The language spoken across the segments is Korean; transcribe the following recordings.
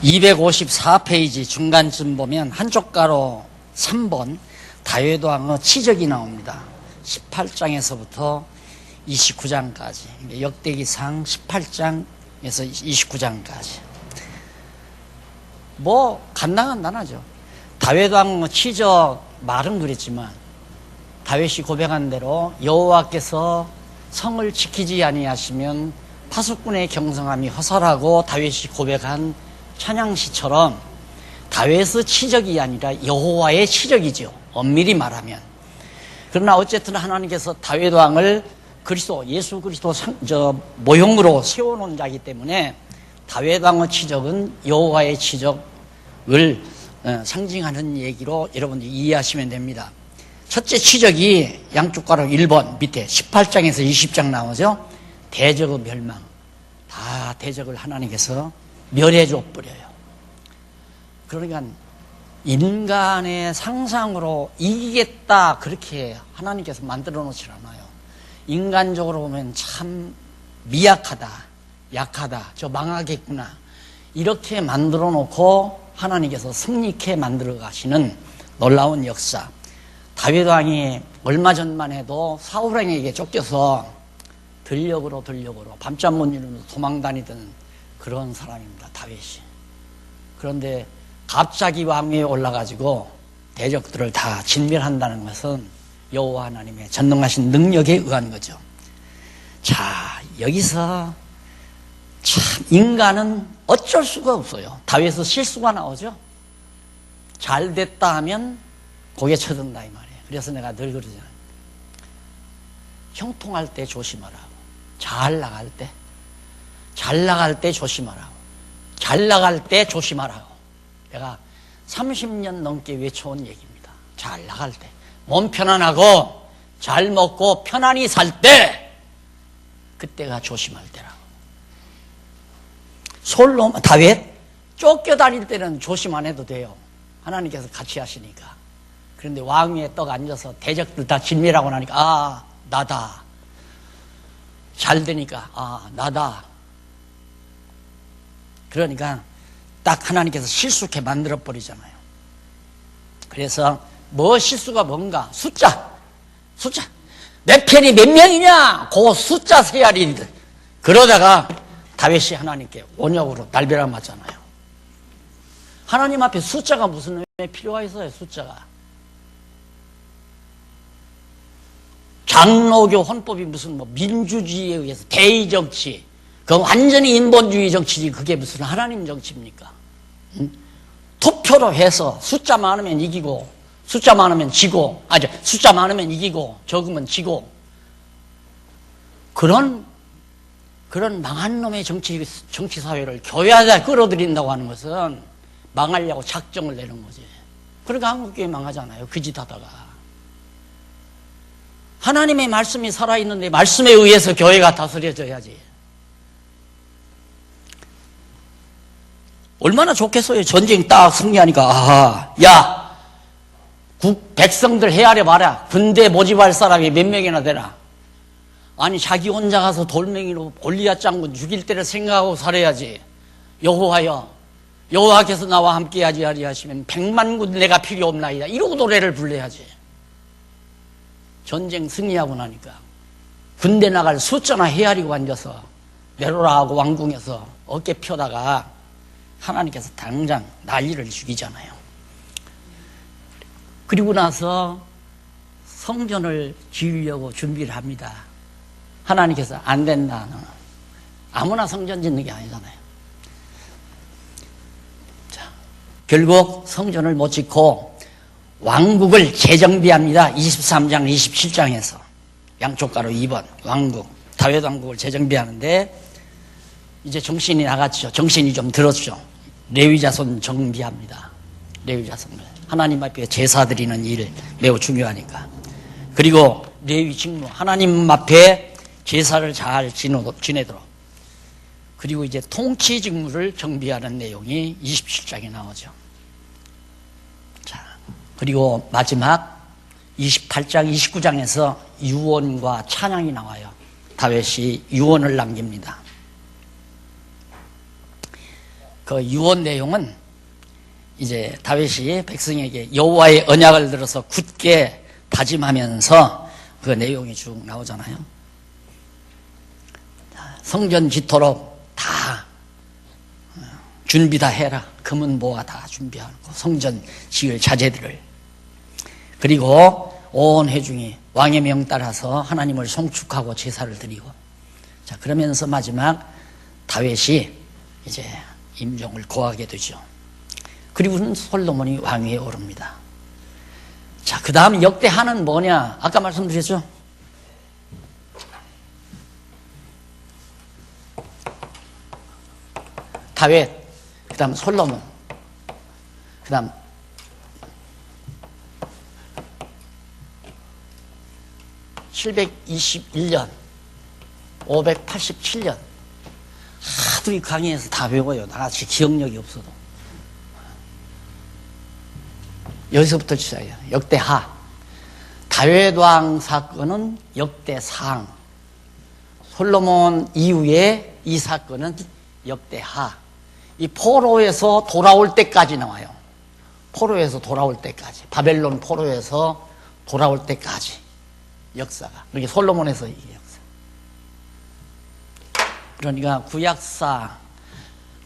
254페이지 중간쯤 보면 한쪽 가로 3번 다윗왕의 치적이 나옵니다. 18장에서부터 29장까지 역대기상 18장에서 29장까지 뭐 간단하죠. 다윗왕의 치적 말은 그랬지만 다윗이 고백한 대로 여호와께서 성을 지키지 아니하시면 파수꾼의 경성함이 허설하고 다윗이 고백한 찬양시처럼 다윗의 치적이 아니라 여호와의 치적이죠. 엄밀히 말하면. 그러나 어쨌든 하나님께서 다윗 왕을 예수 그리스도 모형으로 세워놓은 자이기 때문에 다윗 왕의 치적은 여호와의 치적을 상징하는 얘기로 여러분들이 이해하시면 됩니다. 첫째 치적이 양쪽 가로 1번 밑에 18장에서 20장 나오죠. 대적의 멸망. 다 대적을 하나님께서 멸해줘 버려요. 그러니까 인간의 상상으로 이기겠다 그렇게 하나님께서 만들어 놓질 않아요. 인간적으로 보면 참 미약하다, 약하다, 저 망하겠구나 이렇게 만들어 놓고 하나님께서 승리케 만들어 가시는 놀라운 역사. 다윗 왕이 얼마 전만 해도 사울 왕에게 쫓겨서 들녘으로 밤잠 못 이루면서 도망다니던 그런 사람입니다. 다윗이. 그런데 갑자기 왕위에 올라가지고 대적들을 다 진멸한다는 것은 여호와 하나님의 전능하신 능력에 의한 거죠. 자, 여기서 참 인간은 어쩔 수가 없어요. 다윗에서 실수가 나오죠. 잘 됐다 하면 고개 쳐든다 이 말이에요. 그래서 내가 늘 그러잖아요. 형통할 때 조심하라고. 잘 나갈 때 조심하라고. 잘 나갈 때 조심하라고. 내가 30년 넘게 외쳐온 얘기입니다. 잘 나갈 때. 몸 편안하고 잘 먹고 편안히 살 때 그때가 조심할 때라고. 다윗 쫓겨다닐 때는 조심 안 해도 돼요. 하나님께서 같이 하시니까. 그런데 왕위에 떡 앉아서 대적들 다 진멸하고 나니까 나다. 잘 되니까 나다. 그러니까 딱 하나님께서 실수케 만들어 버리잖아요. 그래서 실수가 뭔가 숫자 내 편이 몇 명이냐 그 숫자 세야리. 그러다가 다윗이 하나님께 온역으로 날벼락 맞잖아요. 하나님 앞에 숫자가 무슨 의미에 필요가 있어요. 숫자가 장로교 헌법이 무슨 민주주의에 의해서 대의 정치, 그 완전히 인본주의 정치지 그게 무슨 하나님 정치입니까? 투표로 해서 숫자 많으면 이기고 숫자 많으면 지고 숫자 많으면 이기고 적으면 지고 그런 망한 놈의 정치 사회를 교회에다 끌어들인다고 하는 것은 망하려고 작정을 내는 거지. 그러니까 한국교회 망하잖아요. 그 짓 하다가. 하나님의 말씀이 살아있는데 말씀에 의해서 교회가 다스려져야지. 얼마나 좋겠어요. 전쟁 딱 승리하니까 백성들 헤아려 봐라. 군대 모집할 사람이 몇 명이나 되나. 아니 자기 혼자 가서 돌멩이로 골리앗 장군 죽일 때를 생각하고 살아야지. 여호와께서 나와 함께하지 아니하시면 100만 군대가 필요 없나이다. 이러고 노래를 불러야지. 전쟁 승리하고 나니까 군대 나갈 숫자나 헤아리고 앉아서 메로라하고 왕궁에서 어깨 펴다가 하나님께서 당장 난리를 죽이잖아요. 그리고 나서 성전을 지으려고 준비를 합니다. 하나님께서 안 된다. 아무나 성전 짓는 게 아니잖아요. 자, 결국 성전을 못 짓고 왕국을 재정비합니다. 23장, 27장에서 양쪽 가로 2번 왕국, 다윗 왕국을 재정비하는데 이제 정신이 나갔죠. 정신이 좀 들었죠. 레위 자손 정비합니다. 레위 자손을 하나님 앞에 제사 드리는 일 매우 중요하니까. 그리고 레위 직무 하나님 앞에 제사를 잘 지내도록. 그리고 이제 통치 직무를 정비하는 내용이 27장에 나오죠. 그리고 마지막 28장, 29장에서 유언과 찬양이 나와요. 다윗이 유언을 남깁니다. 그 유언 내용은 이제 다윗이 백성에게 여호와의 언약을 들어서 굳게 다짐하면서 그 내용이 쭉 나오잖아요. 성전 짓도록 다 준비 다 해라. 금은 모아 다 준비하고 성전 지을 자재들을. 그리고 온 회중이 왕의 명 따라서 하나님을 송축하고 제사를 드리고. 자, 그러면서 마지막 다윗이 이제 임종을 고하게 되죠. 그리고는 솔로몬이 왕위에 오릅니다. 자, 그 다음 역대하는 뭐냐? 아까 말씀드렸죠? 다윗, 그 다음 솔로몬, 그 다음 (721년) (587년) 하도 이 강의에서 다 배워요. 나같이 기억력이 없어도. 여기서부터 시작해요. 역대하. 다윗 왕 사건은 역대상. 솔로몬 이후에 이 사건은 역대하. 이 포로에서 돌아올 때까지 나와요. 포로에서 돌아올 때까지. 바벨론 포로에서 돌아올 때까지 역사가. 이게 솔로몬에서 이 역사. 그러니까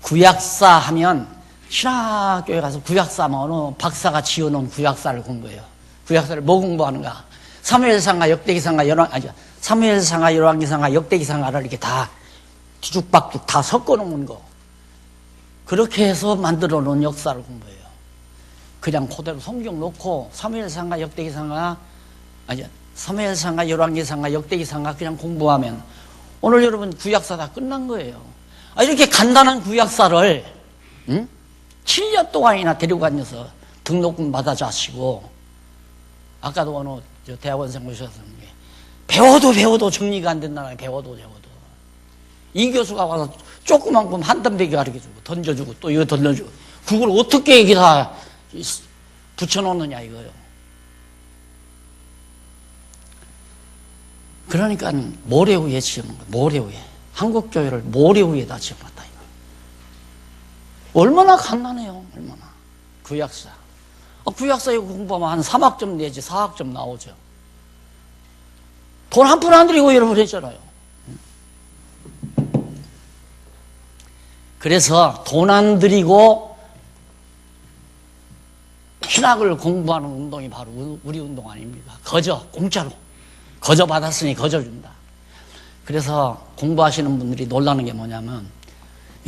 구약사 하면 신학교에 가서 구약사 어느 박사가 지어놓은 구약사를 공부해요. 구약사를 뭐 공부하는가? 사무엘상과 역대기상과 사무엘상과 열왕기상과 역대기상가를 이렇게 다 뒤죽박죽 다 섞어놓은 거. 그렇게 해서 만들어 놓은 역사를 공부해요. 그냥 그대로 성경 놓고 사무엘상과 역대기상과 사무엘상과 열왕기상과 역대기상과 그냥 공부하면 오늘 여러분 구약사 다 끝난 거예요. 이렇게 간단한 구약사를 7년 동안이나 데리고 다녀서 등록금 받아 자시고, 아까도 어느 대학원생 모셨었는데 배워도 정리가 안 된다는 거예요. 배워도 이 교수가 와서 조그만 건 한 덤배기 가르쳐주고 던져주고 또 이거 던져주고, 그걸 어떻게 이게 다 붙여놓느냐 이거요. 그러니까 모래 위에 지은 거예요. 모래 위에. 한국교회를 모래 위에다 지어놨다 이거. 얼마나 간단해요. 얼마나. 구약사. 구약사 이거 공부하면 한 3학점 내지 4학점 나오죠. 돈 한 푼 안 들이고 여러분 했잖아요. 그래서 돈 안 들이고 신학을 공부하는 운동이 바로 우리 운동 아닙니까? 공짜로. 거저 받았으니 거저 준다. 그래서 공부하시는 분들이 놀라는 게 뭐냐면,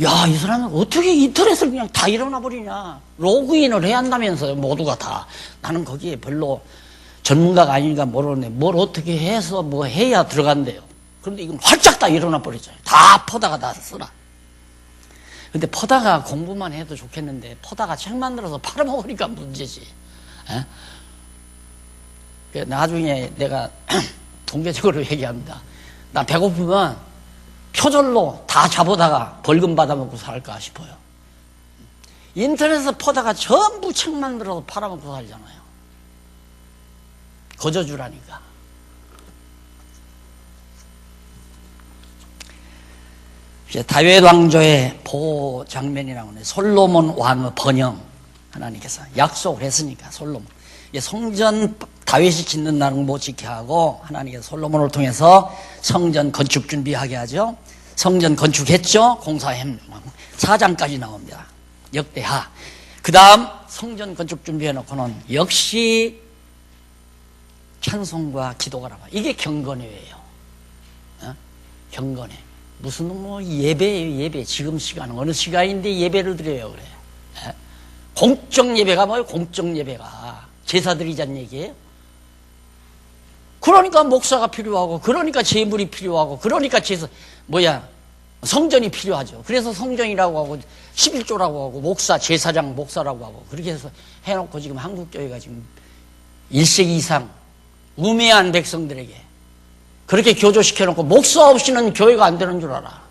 야, 이 사람은 어떻게 인터넷을 그냥 다 일어나 버리냐. 로그인을 해야 한다면서요, 모두가 다. 나는 거기에 별로 전문가가 아니니까 모르는데 뭘 어떻게 해서 뭐 해야 들어간대요. 그런데 이건 활짝 다 일어나 버리잖아요. 다 퍼다가 다 쓰라. 근데 퍼다가 공부만 해도 좋겠는데 퍼다가 책 만들어서 팔아먹으니까 문제지. 에? 나중에 내가 공개적으로 얘기합니다. 나 배고프면 표절로 다 잡아다가 벌금 받아먹고 살까 싶어요. 인터넷에서 퍼다가 전부 책 만들어서 팔아먹고 살잖아요. 거저주라니까. 이제 다윗 왕조의 보호 장면이라고 하는 솔로몬 왕의 번영, 하나님께서 약속을 했으니까 솔로몬. 성전 다윗이 짓는다는 거 못 지게 하고 하나님께서 솔로몬을 통해서 성전 건축 준비하게 하죠. 성전 건축했죠. 공사햄 4장까지 나옵니다. 역대하. 그 다음 성전 건축 준비해놓고는 역시 찬송과 기도가 나와. 이게 경건회예요. 경건회. 무슨 뭐 예배예요, 예배. 지금 시간은 어느 시간인데 예배를 드려요, 그래. 공적 예배가 뭐예요? 공적 예배가 제사 드리자는 얘기예요. 그러니까 목사가 필요하고, 그러니까 제물이 필요하고, 그러니까 성전이 필요하죠. 그래서 성전이라고 하고 11조라고 하고 목사, 제사장 목사라고 하고 그렇게 해서 해놓고 지금 한국교회가 지금 1세기 이상 우매한 백성들에게 그렇게 교조시켜놓고 목사 없이는 교회가 안 되는 줄 알아.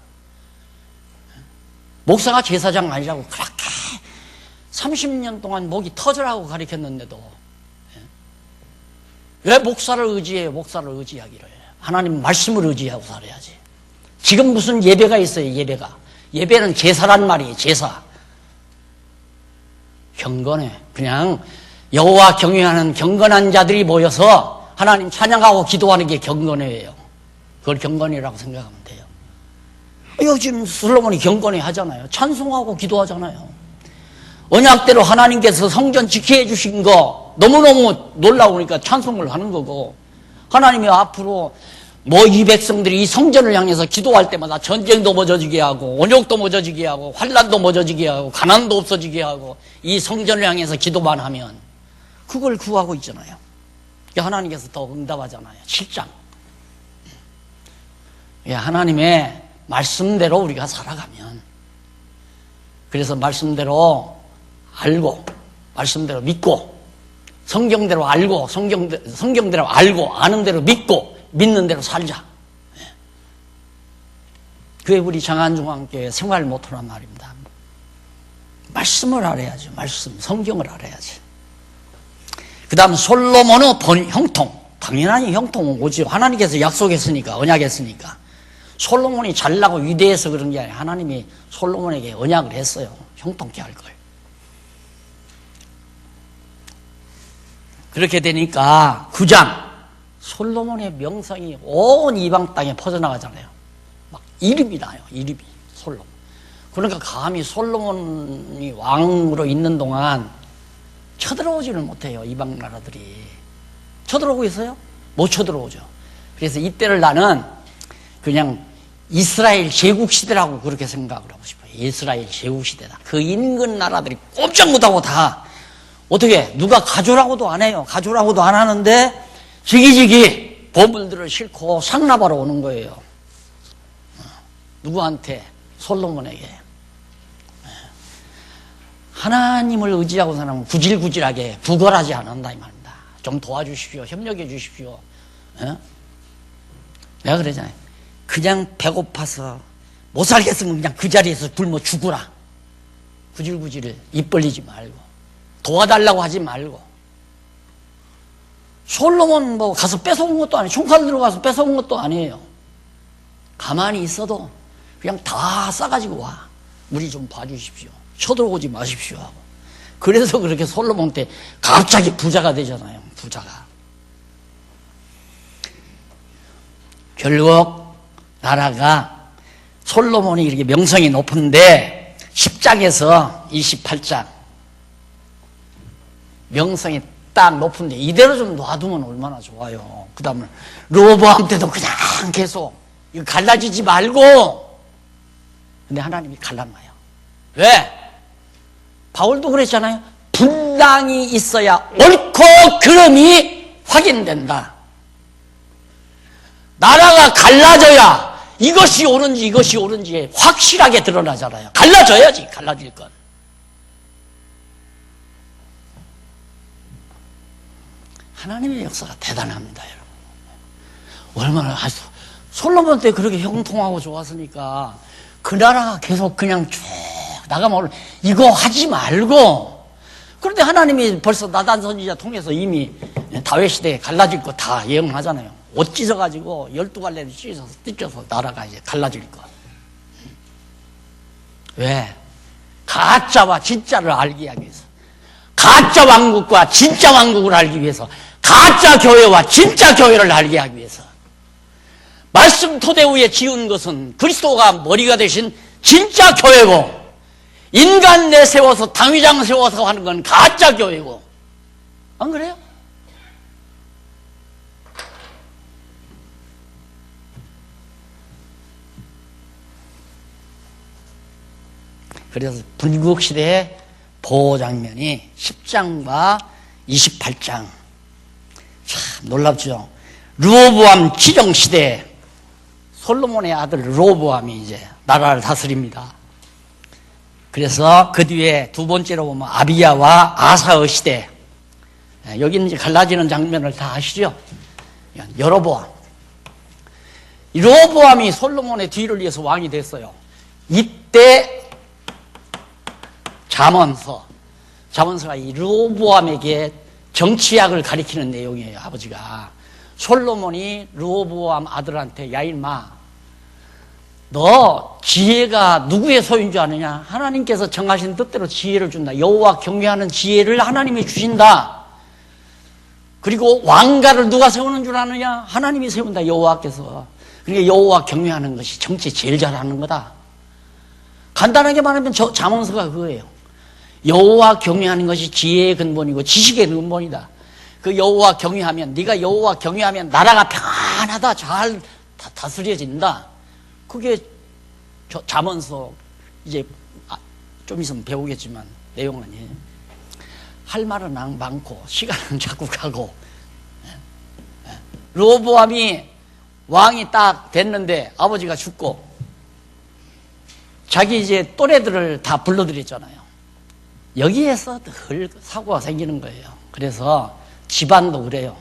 목사가 제사장 아니라고 그렇게 30년 동안 목이 터져라고 가르쳤는데도 왜 목사를 의지해요? 목사를 의지하기를. 하나님 말씀을 의지하고 살아야지. 지금 무슨 예배가 있어요, 예배가. 예배는 제사란 말이에요, 제사. 경건해. 그냥 여호와 경외하는 경건한 자들이 모여서 하나님 찬양하고 기도하는 게 경건해요. 그걸 경건이라고 생각하면 돼요. 요즘 솔로몬이 경건해 하잖아요. 찬송하고 기도하잖아요. 언약대로 하나님께서 성전 지키해 주신 거 너무너무 놀라우니까 찬송을 하는 거고, 하나님이 앞으로 이 백성들이 이 성전을 향해서 기도할 때마다 전쟁도 멎어지게 하고 원욕도 멎어지게 하고 환난도 멎어지게 하고 가난도 없어지게 하고 이 성전을 향해서 기도만 하면 그걸 구하고 있잖아요. 하나님께서 더 응답하잖아요. 7장. 하나님의 말씀대로 우리가 살아가면, 그래서 말씀대로 알고 말씀대로 믿고 성경대로 알고 성경대로 알고 아는 대로 믿고 믿는 대로 살자. 그게 우리 장안중앙교회 생활 모토란 말입니다. 말씀을 알아야죠. 말씀, 성경을 알아야지. 그 다음 솔로몬의 형통. 당연히 형통은 오지. 하나님께서 약속했으니까, 언약했으니까. 솔로몬이 잘나고 위대해서 그런 게 아니라 하나님이 솔로몬에게 언약을 했어요. 형통케 할 걸. 그렇게 되니까 9장 솔로몬의 명성이 온 이방 땅에 퍼져나가잖아요. 막 이름이 나요. 이름이 솔로몬. 그러니까 감히 솔로몬이 왕으로 있는 동안 쳐들어오지는 못해요. 이방 나라들이. 쳐들어오고 있어요? 못 쳐들어오죠. 그래서 이때를 나는 그냥 이스라엘 제국시대라고 그렇게 생각을 하고 싶어요. 이스라엘 제국시대다. 그 인근 나라들이 꼼짝 못하고 다 어떻게 누가 가조라고도 안 해요. 가조라고도 안 하는데 지기지기 보물들을 싣고 상납하러 오는 거예요. 누구한테? 솔로몬에게. 하나님을 의지하고 사람은 구질구질하게 구걸하지 않는다 이 말입니다. 좀 도와주십시오. 협력해 주십시오. 내가 그러잖아요. 그냥 배고파서 못 살겠으면 그냥 그 자리에서 굶어 죽으라. 구질구질 입 벌리지 말고 도와달라고 하지 말고. 솔로몬 가서 뺏어온 것도 아니에요. 총칼 들어가서 뺏어온 것도 아니에요. 가만히 있어도 그냥 다 싸가지고 와. 우리 좀 봐주십시오. 쳐들어오지 마십시오 하고. 그래서 그렇게 솔로몬 때 갑자기 부자가 되잖아요. 부자가. 결국 나라가 솔로몬이 이렇게 명성이 높은데 10장에서 28장 명성이 딱 높은데 이대로 좀 놔두면 얼마나 좋아요. 그 다음에 르호보암 때도 그냥 계속 이거 갈라지지 말고. 근데 하나님이 갈라놔요. 왜? 바울도 그랬잖아요. 분당이 있어야 옳고 그름이 확인된다. 나라가 갈라져야 이것이 옳은지 이것이 옳은지 확실하게 드러나잖아요. 갈라져야지. 갈라질 건. 하나님의 역사가 대단합니다, 여러분. 얼마나 솔로몬 때 그렇게 형통하고 좋았으니까 그 나라가 계속 그냥 쭉 나가면 이거 하지 말고. 그런데 하나님이 벌써 나단 선지자 통해서 이미 다윗 시대에 갈라질 거 다 예언하잖아요. 옷 찢어가지고 12갈래를 찢어서 나라가 이제 갈라질 거. 왜? 가짜와 진짜를 알게 하기 위해서. 가짜 왕국과 진짜 왕국을 알기 위해서. 가짜 교회와 진짜 교회를 알게 하기 위해서. 말씀 토대 위에 지은 것은 그리스도가 머리가 되신 진짜 교회고, 인간 내세워서 당위장 세워서 하는 건 가짜 교회고. 안 그래요? 그래서 불국시대의 보호 장면이 10장과 28장. 참 놀랍죠. 르호보암 치정시대 솔로몬의 아들 르호보암이 이제 나라를 다스립니다. 그래서 그 뒤에 두 번째로 보면 아비야와 아사의 시대. 여기는 이제 갈라지는 장면을 다 아시죠? 여로보암. 르호보암이 솔로몬의 뒤를 이어서 왕이 됐어요. 이때 잠언서가 이 르호보암에게 정치학을 가리키는 내용이에요. 아버지가 솔로몬이 르호보암 아들한테 야 인마 너 지혜가 누구의 소유인 줄 아느냐? 하나님께서 정하신 뜻대로 지혜를 준다. 여호와 경외하는 지혜를 하나님이 주신다. 그리고 왕가를 누가 세우는 줄 아느냐? 하나님이 세운다. 여호와께서. 그러니까 여호와 경외하는 것이 정치 제일 잘하는 거다. 간단하게 말하면 잠언서가 그거예요. 여호와 경외하는 것이 지혜의 근본이고 지식의 근본이다. 그 여호와 경외하면, 네가 여호와 경외하면 나라가 편하다, 잘 다스려진다. 그게 잠언서 이제 좀 있으면 배우겠지만 내용은 아니에요. 할 말은 많고 시간은 자꾸 가고. 르호보암이 왕이 딱 됐는데 아버지가 죽고 자기 이제 또래들을 다 불러들였잖아요. 여기에서 늘 사고가 생기는 거예요. 그래서 집안도 그래요.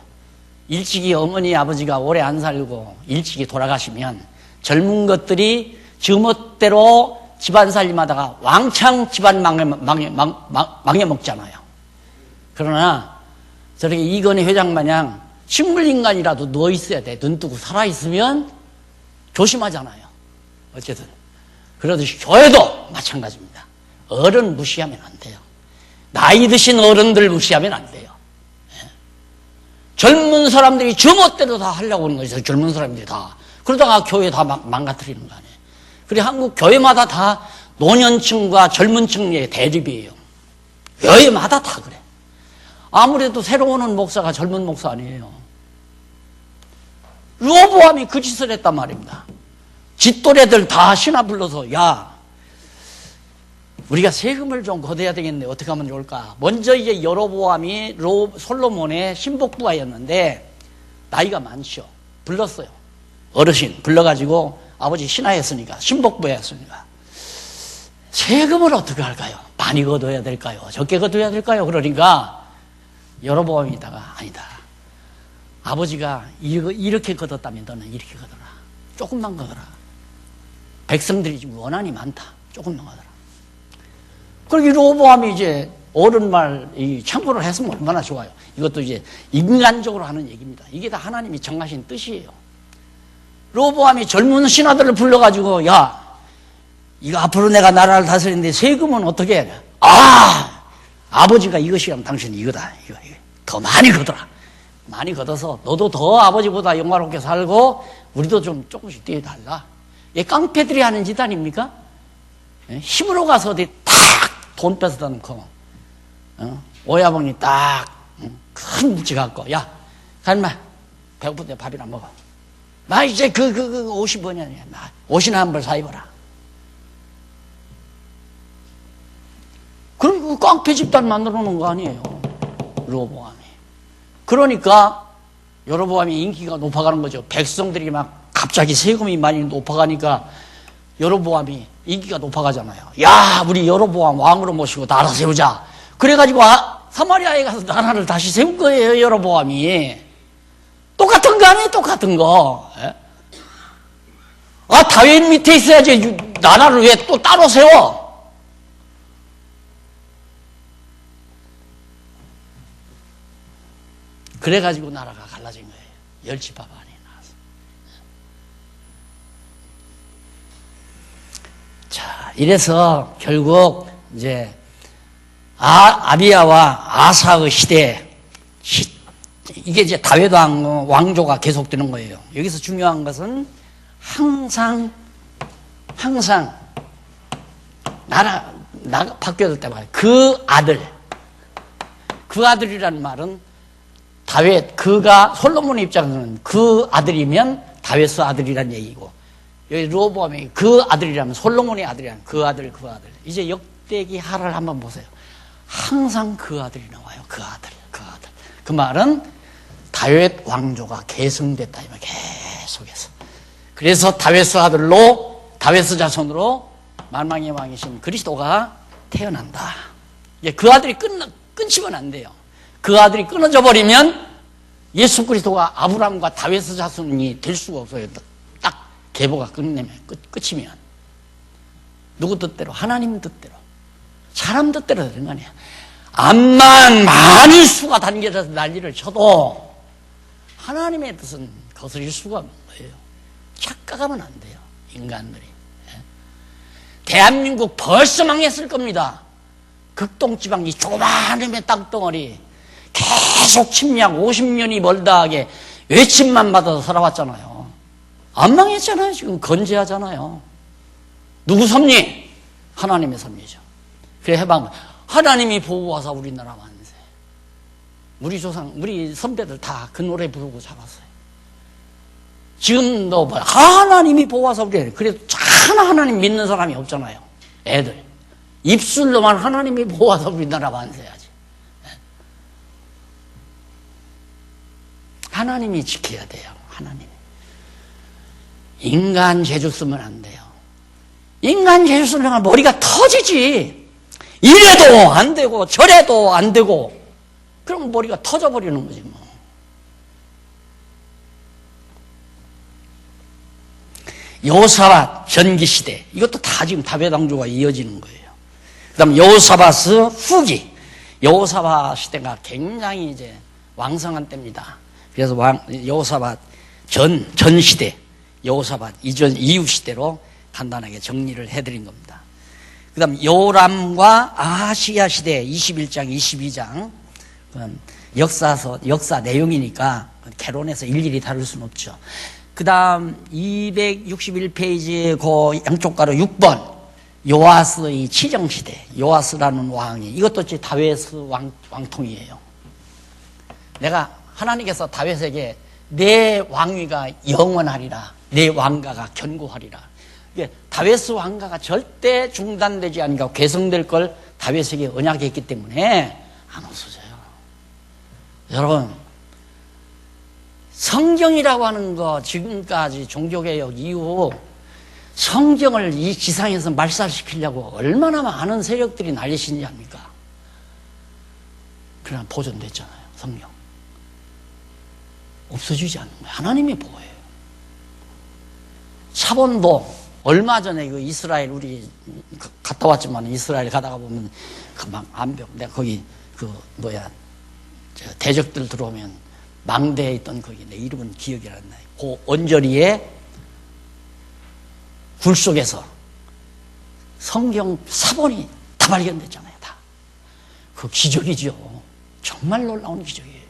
일찍이 어머니 아버지가 오래 안 살고 일찍이 돌아가시면 젊은 것들이 지멋대로 집안 살림하다가 왕창 집안 망해먹잖아요. 그러나 저렇게 이건희 회장 마냥 식물인간이라도 누워있어야 돼. 눈 뜨고 살아있으면 조심하잖아요. 어쨌든 그러듯이 교회도 마찬가지입니다. 어른 무시하면 안 돼요. 나이 드신 어른들 무시하면 안 돼요. 젊은 사람들이 지멋대로 다 하려고 하는 거죠. 젊은 사람들이 다. 그러다가 교회 다 망가뜨리는 거 아니에요. 그리고 한국 교회마다 다 노년층과 젊은 층의 대립이에요. 교회마다 다 그래. 아무래도 새로 오는 목사가 젊은 목사 아니에요. 르호보암이 그 짓을 했단 말입니다. 집또래들 다 신하 불러서 야, 우리가 세금을 좀 걷어야 되겠네. 어떻게 하면 좋을까? 먼저 이제 여로보암이 솔로몬의 신복부하였는데 나이가 많죠. 불렀어요. 어르신 불러가지고 아버지 신하였으니까 신복부였으니까 세금을 어떻게 할까요? 많이 걷어야 될까요? 적게 걷어야 될까요? 그러니까 여로보암이다가 아니다. 아버지가 이렇게 걷었다면 너는 이렇게 걷어라. 조금만 걷어라. 백성들이 지금 원한이 많다. 조금만 걷어라. 그리고 르호보암이 이제 어른 말 참고를 했으면 얼마나 좋아요. 이것도 이제 인간적으로 하는 얘기입니다. 이게 다 하나님이 정하신 뜻이에요. 르호보암이 젊은 신하들을 불러가지고 야, 이거 앞으로 내가 나라를 다스리는데 세금은 어떻게 해? 아버지가 이것이라면 당신 이거다. 이거. 더 많이 걷어라. 많이 걷어서 너도 더 아버지보다 영화롭게 살고 우리도 좀 조금씩 뛰어달라. 이게 깡패들이 하는 짓 아닙니까? 힘으로 가서 어디 탁 돈 뺏어다 놓고 오야봉이 딱 큰 묵지 갖고 야 갈마 배고픈데 밥이나 먹어. 나 이제 그 옷이 뭐냐 옷이나 한 벌 사 입어라. 그럼 그 깡패 집단 만들어 놓은 거 아니에요. 르호보암이. 그러니까 여로보암이 인기가 높아가는 거죠. 백성들이 막 갑자기 세금이 많이 높아가니까 여로보암이 인기가 높아가잖아요. 야, 우리 여로보암 왕으로 모시고 나라 세우자. 그래가지고 사마리아에 가서 나라를 다시 세운 거예요. 여로보암이. 똑같은 거 아니에요? 똑같은 거. 다윗 밑에 있어야지 나라를 왜 또 따로 세워? 그래가지고 나라가 갈라진 거예요. 멸치밥 안에 나와서. 자, 이래서 결국 이제 아비야와 아사의 시대, 이게 이제 다윗 왕조가 계속되는 거예요. 여기서 중요한 것은 항상 나라 바뀌어질 때마다 그 아들이라는 말은 다윗, 그가 솔로몬의 입장에서는 그 아들이면 다윗의 아들이란 얘기고, 여기 르호보암이 그 아들이라면 솔로몬의 아들이라면 그 아들. 이제 역대기 하를 한번 보세요. 항상 그 아들이 나와요. 그 아들. 그 말은 다윗 왕조가 계승됐다. 계속해서. 그래서 다윗의 아들로, 다윗의 자손으로 만왕의 왕이신 그리스도가 태어난다. 그 아들이 끊치면 안 돼요. 그 아들이 끊어져 버리면 예수 그리스도가 아브라함과 다윗의 자손이 될 수가 없어요. 딱 계보가 끝이면. 누구 뜻대로? 하나님 뜻대로. 사람 뜻대로 되는 거 아니야. 암만 많은 수가 단계에서 난리를 쳐도 하나님의 뜻은 거스릴 수가 없는 거예요. 착각하면 안 돼요. 인간들이. 대한민국 벌써 망했을 겁니다. 극동지방 이 조그마한 땅덩어리 계속 침략 50년이 멀다하게 외침만 받아서 살아왔잖아요. 안 망했잖아요. 지금 건재하잖아요. 누구 섭리? 하나님의 섭리죠. 그래 해방 하나님이 보호하사 우리나라 만세. 우리 조상, 우리 선배들 다 그 노래 부르고 자랐어요. 지금 너 봐. 하나님이 보호하사 우리. 그래도 하나님 믿는 사람이 없잖아요. 애들. 입술로만 하나님이 보호하사 우리나라 만세야지. 하나님이 지켜야 돼요. 하나님. 인간 재주 쓰면 안 돼요. 인간 재주 쓰면 머리가 터지지. 이래도 안 되고 저래도 안 되고 그럼 머리가 터져버리는 거지 뭐. 여호사밧 전기시대 이것도 다 지금 다배당조가 이어지는 거예요. 그 다음 여호사밧 후기 여호사밧 시대가 굉장히 이제 왕성한 때입니다. 그래서 여호사밧 전 시대 여호사밧 이전 이후 시대로 간단하게 정리를 해드린 겁니다. 그 다음 요람과 아하시야 시대 21장 22장 역사 내용이니까 개론해서 일일이 다룰 수는 없죠. 그 다음 261페이지 그 양쪽 가로 6번 요아스의 치정시대 요아스라는 왕이 이것도 다윗의 왕통이에요. 내가 하나님께서 다윗에게 내 왕위가 영원하리라 내 왕가가 견고하리라 다윗의 왕가가 절대 중단되지 않고 개성될 걸 다윗에게 언약했기 때문에 안 없어져요. 여러분 성경이라고 하는 거 지금까지 종교개혁 이후 성경을 이 지상에서 말살시키려고 얼마나 많은 세력들이 난리신지 압니까? 그러나 보존됐잖아요. 성경 없어지지 않는 거예요. 하나님이 보호해요. 차본도 얼마 전에 그 이스라엘 우리 갔다 왔지만 이스라엘 가다가 보면 금방 암벽 내가 거기 대적들 들어오면 망대에 있던 거기 내 이름은 기억이 안 나요. 그 언저리에 굴 속에서 성경 사본이 다 발견됐잖아요. 다. 그 기적이죠. 정말 놀라운 기적이에요.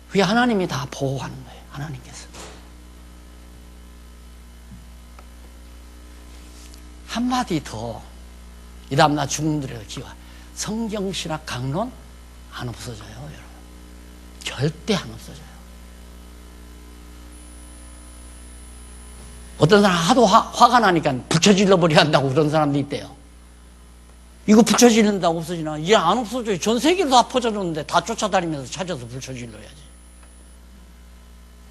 그게 하나님이 다 보호하는 거예요. 하나님께서. 한마디 더. 이 다음 나 죽음들의 기와. 성경신학 강론 안 없어져요. 여러분. 절대 안 없어져요. 어떤 사람 하도 화가 나니까 붙여질러 버려야 한다고 그런 사람도 있대요. 이거 붙여질른다고 없어지나? 이제 안 없어져요. 전 세계로 다 퍼져졌는데 다 쫓아다니면서 찾아서 붙여질러야지.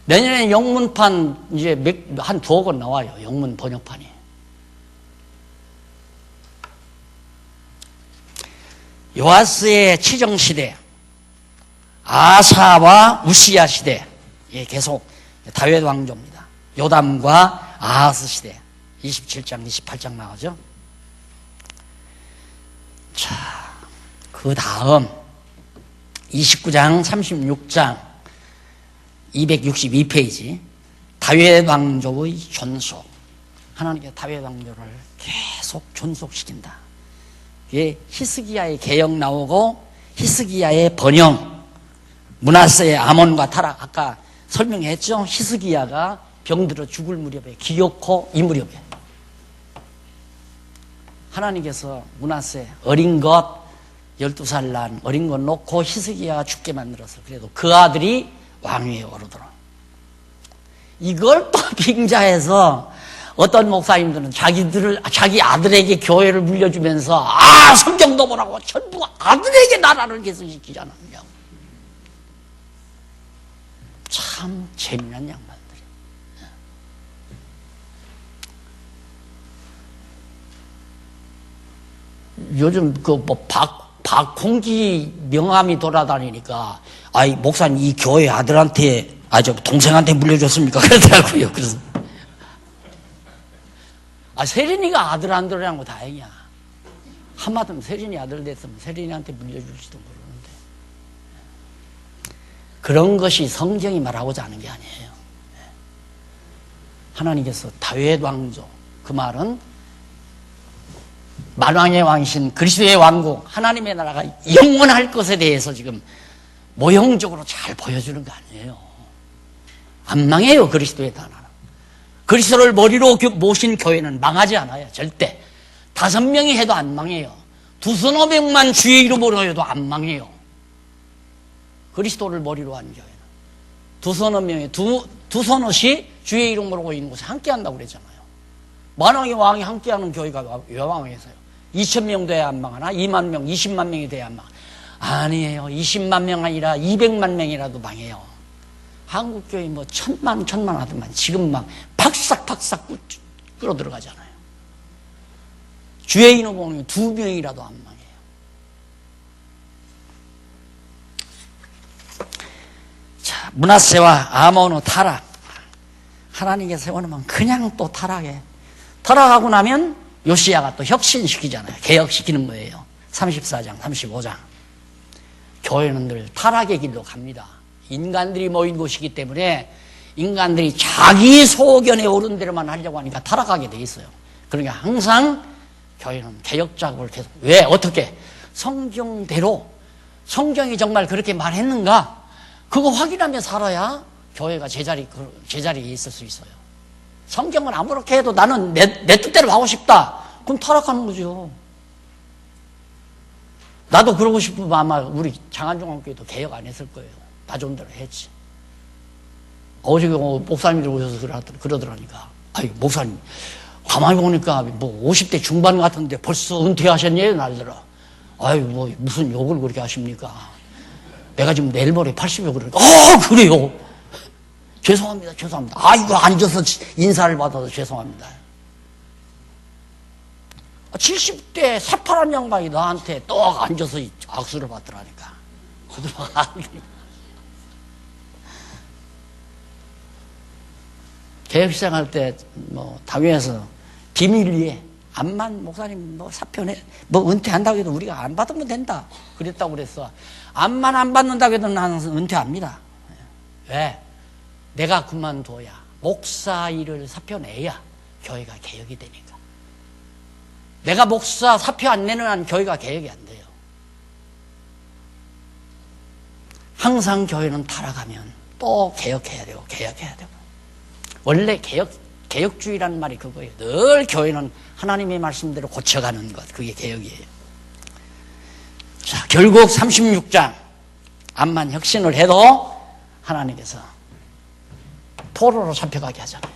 내년에 영문판 이제 한 2억 원 나와요. 영문 번역판이. 요아스의 치정시대, 아사와 우시야 시대, 예, 계속 다윗 왕조입니다. 요담과 아하스 시대, 27장, 28장 나오죠. 자, 그 다음 29장, 36장, 262페이지 다윗 왕조의 존속. 하나님께서 다윗 왕조를 계속 존속시킨다. 예, 히스기야의 개혁 나오고 히스기야의 번영, 므낫세의 아몬과 타락 아까 설명했죠. 히스기야가 병들어 죽을 무렵에 기어코 이 무렵에 하나님께서 므낫세 어린 것 12살 난 어린 것 놓고 히스기야가 죽게 만들어서 그래도 그 아들이 왕위에 오르더라. 이걸 또 빙자해서 어떤 목사님들은 자기 아들에게 교회를 물려주면서 성경도 보라고 전부 아들에게 나라를 계승시키지 않았냐. 참 재미난 양반들이. 요즘 박홍기 명함이 돌아다니니까 목사님 이 교회 아들한테 동생한테 물려줬습니까? 그러더라고요. 그래서 세린이가 아들 안 들으라는 거 다행이야. 한마디면 세린이 아들 됐으면 세린이한테 물려줄지도 모르는데. 그런 것이 성경이 말하고자 하는 게 아니에요. 하나님께서 다윗 왕조, 그 말은 만왕의 왕이신 그리스도의 왕국, 하나님의 나라가 영원할 것에 대해서 지금 모형적으로 잘 보여주는 거 아니에요. 안 망해요, 그리스도의 나라는. 그리스도를 머리로 모신 교회는 망하지 않아요, 절대. 5명이 해도 안 망해요. 2~3명만 주의 이름으로 해도 안 망해요. 그리스도를 머리로 한 교회는. 2~3명이, 두서너씩 주의 이름으로 모이는 곳에 함께 한다고 그랬잖아요. 만왕의 왕이 함께 하는 교회가 왜 왕에서요? 2,000명 돼야 안 망하나? 2만 명, 20만 명이 돼야 안 망하나? 아니에요. 20만 명 아니라 200만 명이라도 망해요. 한국교회 뭐 1,000만 하더만 지금 막 팍싹팍싹 끌어들어가잖아요. 주의 이름으로 2명이라도 안 망해요. 자, 므낫세와 아몬의 타락. 하나님께 세워놓으면 그냥 또 타락해. 타락하고 나면 요시야가 또 혁신시키잖아요. 개혁시키는 거예요. 34장, 35장. 교회는 늘 타락의 길로 갑니다. 인간들이 모인 곳이기 때문에 인간들이 자기 소견에 오른 대로만 하려고 하니까 타락하게 돼 있어요. 그러니까 항상 교회는 개혁 작업을 계속. 왜? 어떻게? 성경대로, 성경이 정말 그렇게 말했는가? 그거 확인하며 살아야 교회가 제자리에 있을 수 있어요. 성경은 아무렇게 해도 나는 내 뜻대로 하고 싶다. 그럼 타락하는 거죠. 나도 그러고 싶으면 아마 우리 장안종합교회도 개혁 안 했을 거예요. 나 존대로 했지. 어저께 목사님들 오셔서 그러더라니까. 아이, 목사님, 가만히 보니까 뭐 50대 중반 같은데 벌써 은퇴하셨냐? 날더라. 아유, 뭐 무슨 욕을 그렇게 하십니까? 내가 지금 내일 모레 80여 그러니까. 그래요? 죄송합니다. 아이고, 앉아서 인사를 받아서 죄송합니다. 70대 새파란 양반이 나한테 떡 앉아서 악수를 받더라니까. 개혁 시작할 때, 당회에서 비밀리에, 암만 목사님 사표내, 은퇴한다고 해도 우리가 안 받으면 된다. 그랬다고 그랬어. 암만 안 받는다고 해도 나는 은퇴합니다. 왜? 내가 그만둬야, 목사 일을 사표내야 교회가 개혁이 되니까. 내가 목사 사표 안 내는 한 교회가 개혁이 안 돼요. 항상 교회는 타락하면 또 개혁해야 되고, 개혁해야 되고. 원래 개혁주의라는 말이 그거예요. 늘 교회는 하나님의 말씀대로 고쳐가는 것. 그게 개혁이에요. 자, 결국 36장. 암만 혁신을 해도 하나님께서 포로로 잡혀가게 하잖아요.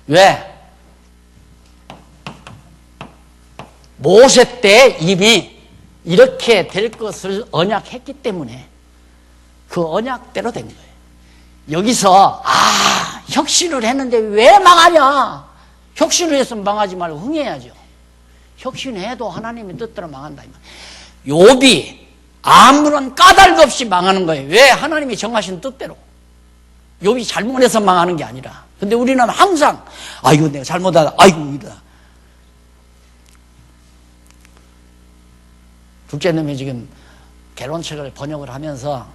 왜? 모세 때 이미 이렇게 될 것을 언약했기 때문에 그 언약대로 된 거예요. 여기서 혁신을 했는데 왜 망하냐? 혁신을 했으면 망하지 말고 흥해야죠. 혁신해도 하나님의 뜻대로 망한다. 욥이 아무런 까닭 없이 망하는 거예요. 왜? 하나님이 정하신 뜻대로. 욥이 잘못해서 망하는 게 아니라. 근데 우리는 항상 아이고 내가 잘못하다. 아이고 이러다. 둘째놈이 지금 결혼책을 번역을 하면서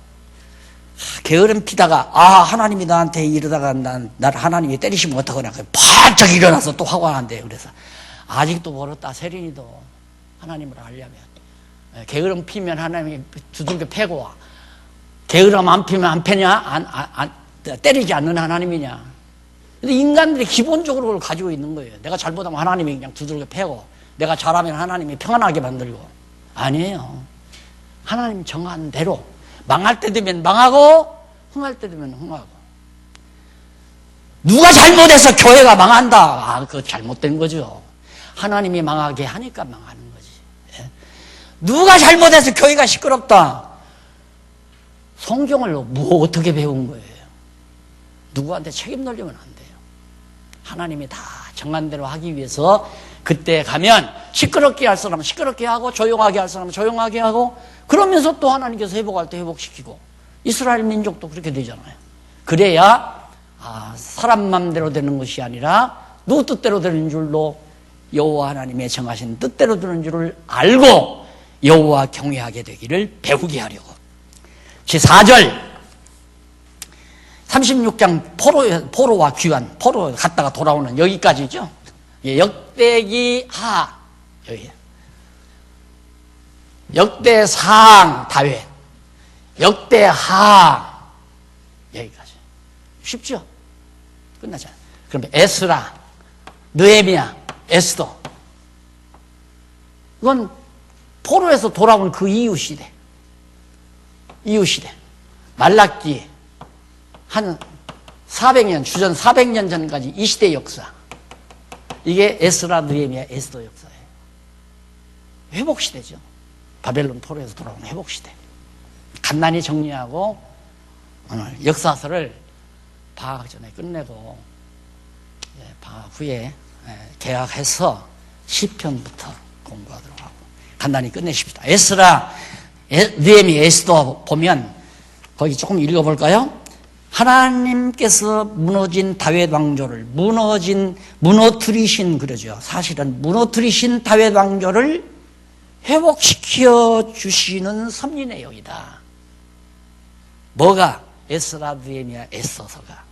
게으름 피다가 하나님이 나한테 이러다가 나를 하나님이 때리시면 어떡하냐. 바짝 일어나서 또 화관한대요. 그래서 아직도 멀었다. 세린이도 하나님을 하려면 게으름 피면 하나님이 두들겨 패고 게으름 안 피면 안 패냐? 때리지 않는 하나님이냐? 근데 인간들이 기본적으로 그걸 가지고 있는 거예요. 내가 잘못하면 하나님이 그냥 두들겨 패고 내가 잘하면 하나님이 평안하게 만들고. 아니에요. 하나님 정한 대로 망할 때 되면 망하고 흥할 때 되면 흥하고. 누가 잘못해서 교회가 망한다. 그거 잘못된 거죠. 하나님이 망하게 하니까 망하는 거지. 예? 누가 잘못해서 교회가 시끄럽다. 성경을 어떻게 배운 거예요? 누구한테 책임 돌리면 안 돼요. 하나님이 다 정한 대로 하기 위해서 그때 가면 시끄럽게 할 사람은 시끄럽게 하고 조용하게 할 사람은 조용하게 하고 그러면서 또 하나님께서 회복할 때 회복시키고 이스라엘 민족도 그렇게 되잖아요. 그래야 사람 맘대로 되는 것이 아니라 누구 뜻대로 되는 줄로 여호와 하나님의 정하신 뜻대로 되는 줄을 알고 여호와 경외하게 되기를 배우게 하려고. 제4절 36장 포로와 귀환, 포로 갔다가 돌아오는 여기까지죠. 역대기 하, 여기. 역대상 다윗, 역대하, 여기까지. 쉽죠? 끝나잖아요. 그러면 에스라, 느헤미야, 에스더. 이건 포로에서 돌아온 그 이후 시대. 이후 시대. 말라기 한 400년, 주전 400년 전까지 이 시대 역사. 이게 에스라, 느헤미야, 에스더 역사예요. 회복 시대죠. 바벨론 포로에서 돌아온 회복 시대. 간단히 정리하고 오늘 역사서를 방학 전에 끝내고 방학 후에 개학해서 시편부터 공부하도록 하고 간단히 끝내십시다. 에스라, 느헤미야, 에스더 보면 거기 조금 읽어볼까요? 하나님께서 무너진 다윗 왕조를 무너뜨리신 그러죠. 사실은 무너뜨리신 다윗 왕조를 회복시켜 주시는 섭리 내용이다. 뭐가? 에스라, 느헤미야, 에스더서가.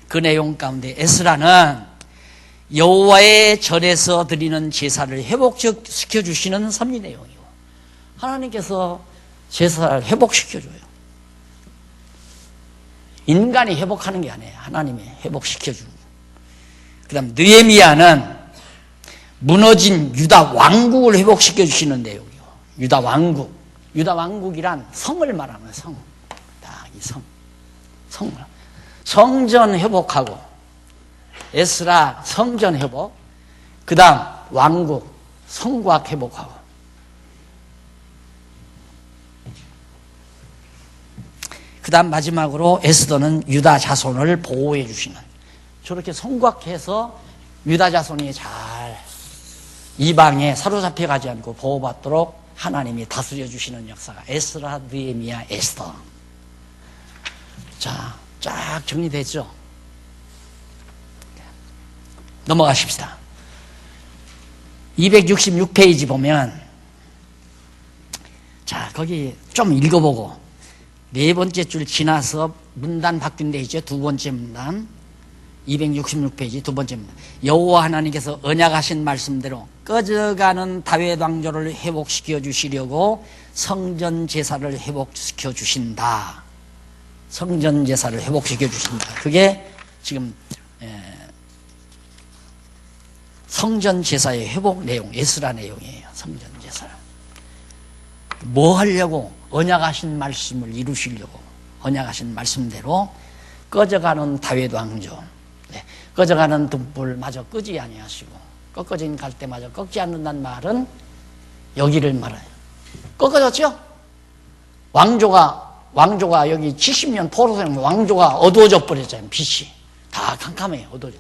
그 내용 가운데 에스라는 여호와의 절에서 드리는 제사를 회복시켜 주시는 섭리 내용이고, 하나님께서 제사를 회복시켜 줘요. 인간이 회복하는 게 아니에요. 하나님이 회복시켜 주고. 그다음 느헤미야는 무너진 유다 왕국을 회복시켜 주시는 내용이고, 유다 왕국. 유다 왕국이란 성을 말하는 성. 딱 이 성. 성전 회복하고, 에스라 성전 회복, 그 다음 왕국, 성곽 회복하고, 그 다음 마지막으로 에스더는 유다 자손을 보호해 주시는, 저렇게 성곽해서 유다 자손이 잘 이방에 사로잡혀 가지 않고 보호받도록 하나님이 다스려 주시는 역사가 에스라, 느헤미야, 에스더. 자, 쫙 정리됐죠? 넘어가십시다. 266페이지 보면, 자, 거기 좀 읽어보고, 네 번째 줄 지나서 문단 바뀐 데 있죠? 두 번째 문단. 266페이지 두 번째 문단. 여호와 하나님께서 언약하신 말씀대로 꺼져가는 다윗 왕조를 회복시켜 주시려고 성전 제사를 회복시켜 주신다. 성전 제사를 회복시켜 주신다. 그게 지금 성전 제사의 회복 내용, 에스라 내용이에요. 성전 제사. 뭐 하려고? 언약하신 말씀을 이루시려고 언약하신 말씀대로 꺼져가는 다윗 왕조, 꺼져가는 등불마저 끄지 아니하시고 꺾어진 갈대마저 꺾지 않는다는 말은 여기를 말해요. 꺾어졌죠? 왕조가 여기 70년 포로생 왕조가 어두워져 버렸잖아요. 빛이 다 캄캄해요. 어두워져.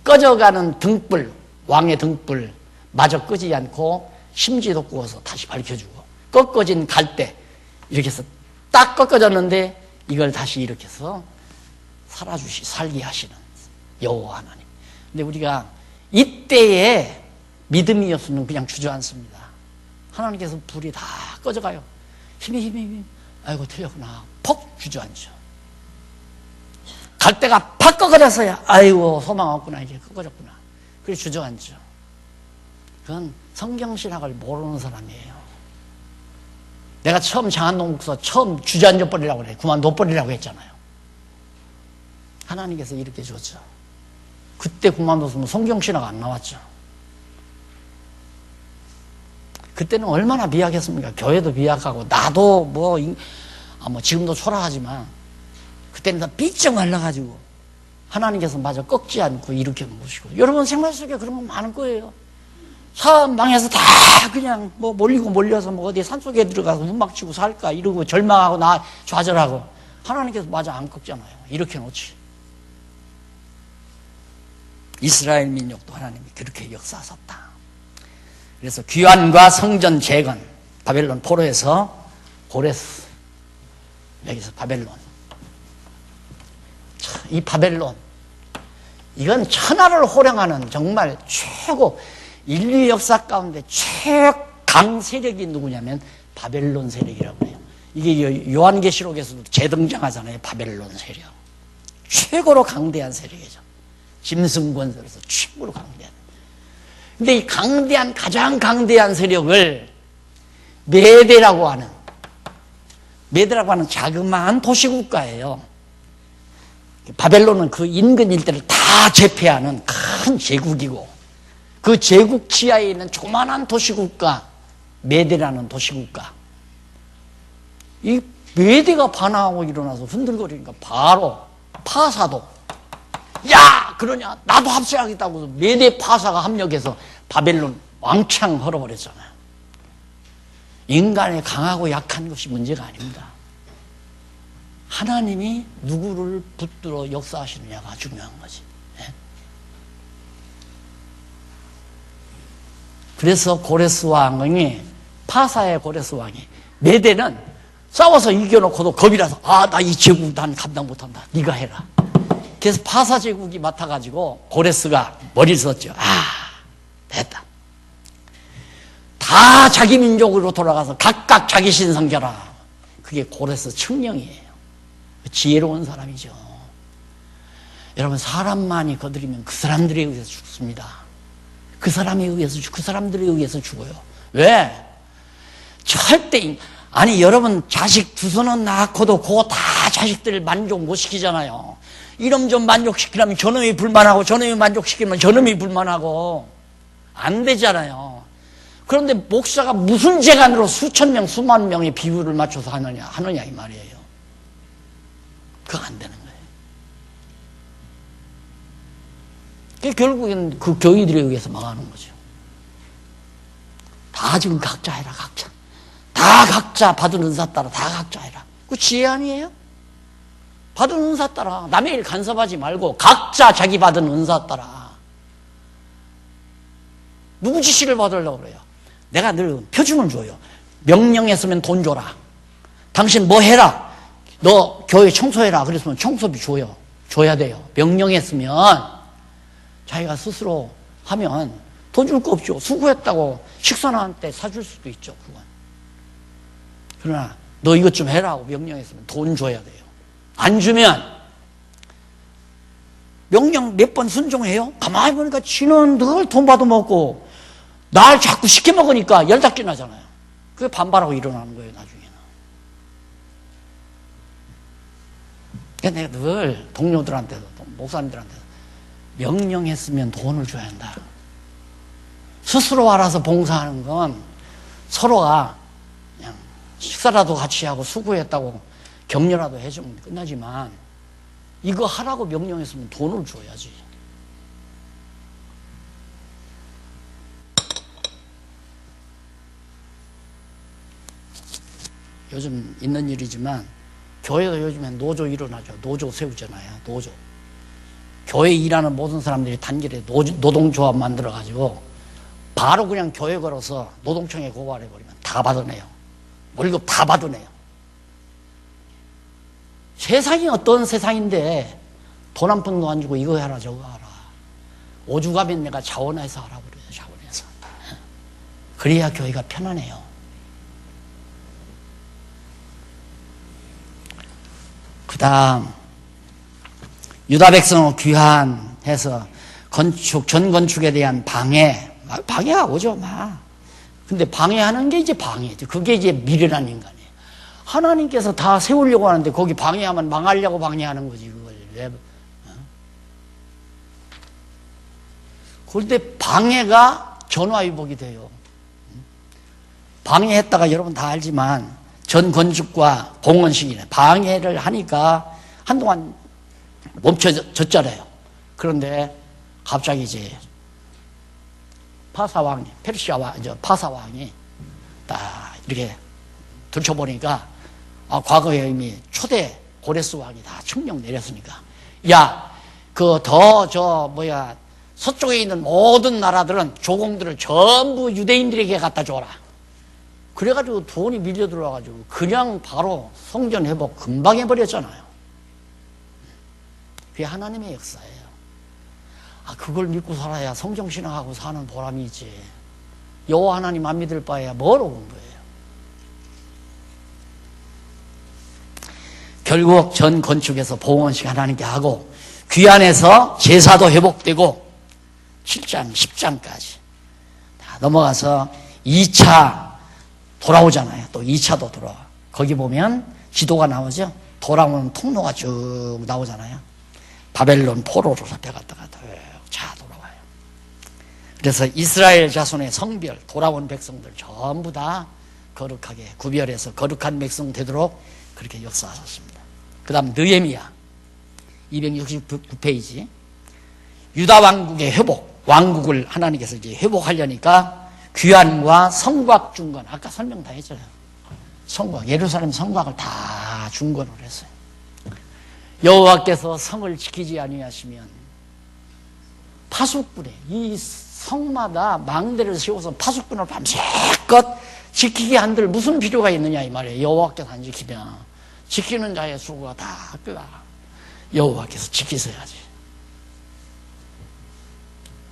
꺼져가는 등불, 왕의 등불 마저 끄지 않고 심지도 구워서 다시 밝혀주고, 꺾어진 갈대 이렇게 해서 딱 꺾어졌는데 이걸 다시 이렇게 해서 살게 하시는 여호와 하나님. 근데 우리가 이때의 믿음이었으면 그냥 주저앉습니다. 하나님께서 불이 다 꺼져가요. 힘이 아이고 틀렸구나. 퍽 주저앉죠. 갈대가 팍 꺾어졌어요. 아이고 소망 없구나. 이제 꺾어졌구나. 그래서 주저앉죠. 그건 성경신학을 모르는 사람이에요. 내가 처음 장안농국서 처음 주저앉아 버리라고 그래. 그만둬 버리라고 했잖아요. 하나님께서 이렇게 줬죠. 그때 그만뒀으면 성경신학 안 나왔죠. 그때는 얼마나 미약했습니까? 교회도 미약하고 나도 뭐 지금도 초라하지만 그때는 다 삐쩍 말라가지고 하나님께서 마저 꺾지 않고 일으켜 놓으시고, 여러분 생활 속에 그런 거 많을 거예요. 사업 망해서 다 그냥 몰려서 어디 산속에 들어가서 문막 치고 살까 이러고 절망하고 나 좌절하고, 하나님께서 마저 안 꺾잖아요. 이렇게 놓지. 이스라엘 민족도 하나님이 그렇게 역사하셨다. 그래서 귀환과 성전 재건, 바벨론 포로에서 고레스, 여기서 바벨론. 이 바벨론, 이건 천하를 호령하는 정말 최고, 인류 역사 가운데 최강 세력이 누구냐면 바벨론 세력이라고 해요. 이게 요한계시록에서도 재등장하잖아요. 바벨론 세력. 최고로 강대한 세력이죠. 짐승 권세로서 최고로 강대한. 근데 이 가장 강대한 세력을 메대라고 하는 자그마한 도시국가예요. 바벨론은 그 인근 일대를 다 제패하는 큰 제국이고, 그 제국 지하에 있는 조만한 도시국가, 메대라는 도시국가. 이 메대가 반항하고 일어나서 흔들거리니까 바로 파사도, 야! 그러냐? 나도 합세하겠다고 메대 파사가 합력해서 바벨론 왕창 헐어버렸잖아요. 인간의 강하고 약한 것이 문제가 아닙니다. 하나님이 누구를 붙들어 역사하시느냐가 중요한 거지. 그래서 고레스 왕이, 파사의 고레스 왕이, 메대는 싸워서 이겨놓고도 겁이 나서, 나 이 제국 난 감당 못한다. 네가 해라. 그래서 파사 제국이 맡아가지고 고레스가 머리를 썼죠. 됐다. 다 자기 민족으로 돌아가서 각각 자기 신성겨라. 그게 고레스 칙령이에요. 지혜로운 사람이죠. 여러분, 사람만이 거드리면 그 사람들에 의해서 죽습니다. 그 사람들에 의해서 죽어요. 왜? 절대, 여러분, 자식 두 손은 낳고도 그거 다 자식들 만족 못 시키잖아요. 이놈 좀 만족시키려면 저놈이 불만하고, 저놈이 만족시키면 저놈이 불만하고, 안 되잖아요. 그런데 목사가 무슨 재간으로 수천 명, 수만 명의 비율을 맞춰서 하느냐 이 말이에요. 그거 안 되는 거예요. 결국엔 그 교인들에 의해서 망하는 거죠. 다 지금 각자 해라, 각자. 다 각자 받은 은사 따라 다 각자 해라. 그 지혜 아니에요? 받은 은사 따라. 남의 일 간섭하지 말고 각자 자기 받은 은사 따라. 누구 지시를 받으려고 그래요? 내가 늘 표준을 줘요. 명령했으면 돈 줘라. 당신 뭐 해라. 너 교회 청소해라. 그랬으면 청소비 줘요. 줘야 돼요. 명령했으면 자기가 스스로 하면 돈 줄 거 없죠. 수고했다고 식사나 한때 사줄 수도 있죠. 그건. 그러나 너 이것 좀 해라 하고 명령했으면 돈 줘야 돼요. 안 주면 명령 몇 번 순종해요? 가만히 보니까 지는 늘 돈 받아먹고 날 자꾸 시켜 먹으니까 열받게 나잖아요. 그게 반발하고 일어나는 거예요, 나중에는. 내가 늘 동료들한테도, 목사님들한테도 명령했으면 돈을 줘야 한다. 스스로 알아서 봉사하는 건 서로가 그냥 식사라도 같이 하고 수고했다고 격려라도 해주면 끝나지만, 이거 하라고 명령했으면 돈을 줘야지. 요즘 있는 일이지만 교회도 요즘에 노조 일어나죠. 노조 세우잖아요. 노조. 교회 일하는 모든 사람들이 단결에 노동조합 만들어가지고 바로 그냥 교회 걸어서 노동청에 고발해버리면 다 받아내요. 월급 다 받아내요. 세상이 어떤 세상인데 돈 한 푼도 안 주고 이거 해라 저거 하라. 오죽하면 내가 자원해서 하라 그래요. 자원해서. 그래야 교회가 편안해요. 그 다음 유다 백성을 귀환해서 전건축에 대한 방해가 오죠. 근데 방해하는 게 이제 방해죠. 그게 이제 미련한 인간이에요. 하나님께서 다 세우려고 하는데 거기 방해하면 망하려고 방해하는 거지. 그걸 왜? 그런데 방해가 전화위복이 돼요. 방해했다가 여러분 다 알지만 전건축과 공헌식이네. 방해를 하니까 한동안 멈춰졌잖아요. 그런데 갑자기 이제 파사왕이 딱 이렇게 들춰보니까 과거에 이미 초대 고레스 왕이 다 칙령 내렸으니까, 야, 서쪽에 있는 모든 나라들은 조공들을 전부 유대인들에게 갖다 줘라. 그래가지고 돈이 밀려 들어와가지고 그냥 바로 성전 회복 금방 해버렸잖아요. 그게 하나님의 역사예요. 그걸 믿고 살아야 성경신앙하고 사는 보람이 있지. 여호와 하나님 안 믿을 바에야 뭐로 공부해요. 결국 전 건축에서 봉헌식 하나님께 하고 귀환해서 제사도 회복되고 7장, 10장까지 넘어가서 2차 돌아오잖아요. 또 2차도 돌아와. 거기 보면 지도가 나오죠. 돌아오는 통로가 쭉 나오잖아요. 바벨론 포로로 잡혀갔다가 자 돌아와요. 그래서 이스라엘 자손의 성별, 돌아온 백성들 전부 다 거룩하게 구별해서 거룩한 백성 되도록 그렇게 역사하셨습니다. 그 다음 느헤미야 269페이지. 유다 왕국의 회복, 왕국을 하나님께서 이제 회복하려니까 귀환과 성곽 중건, 아까 설명 다 했잖아요. 성곽, 예루살렘 성곽을 다 중건을 했어요. 여호와께서 성을 지키지 아니하시면 파수꾼에, 이 성마다 망대를 세워서 파수꾼을 밤새껏 지키게 한들 무슨 필요가 있느냐 이 말이에요. 여호와께서 안 지키면 지키는 자의 수고가 다 끄가. 여호와께서 지키셔야지.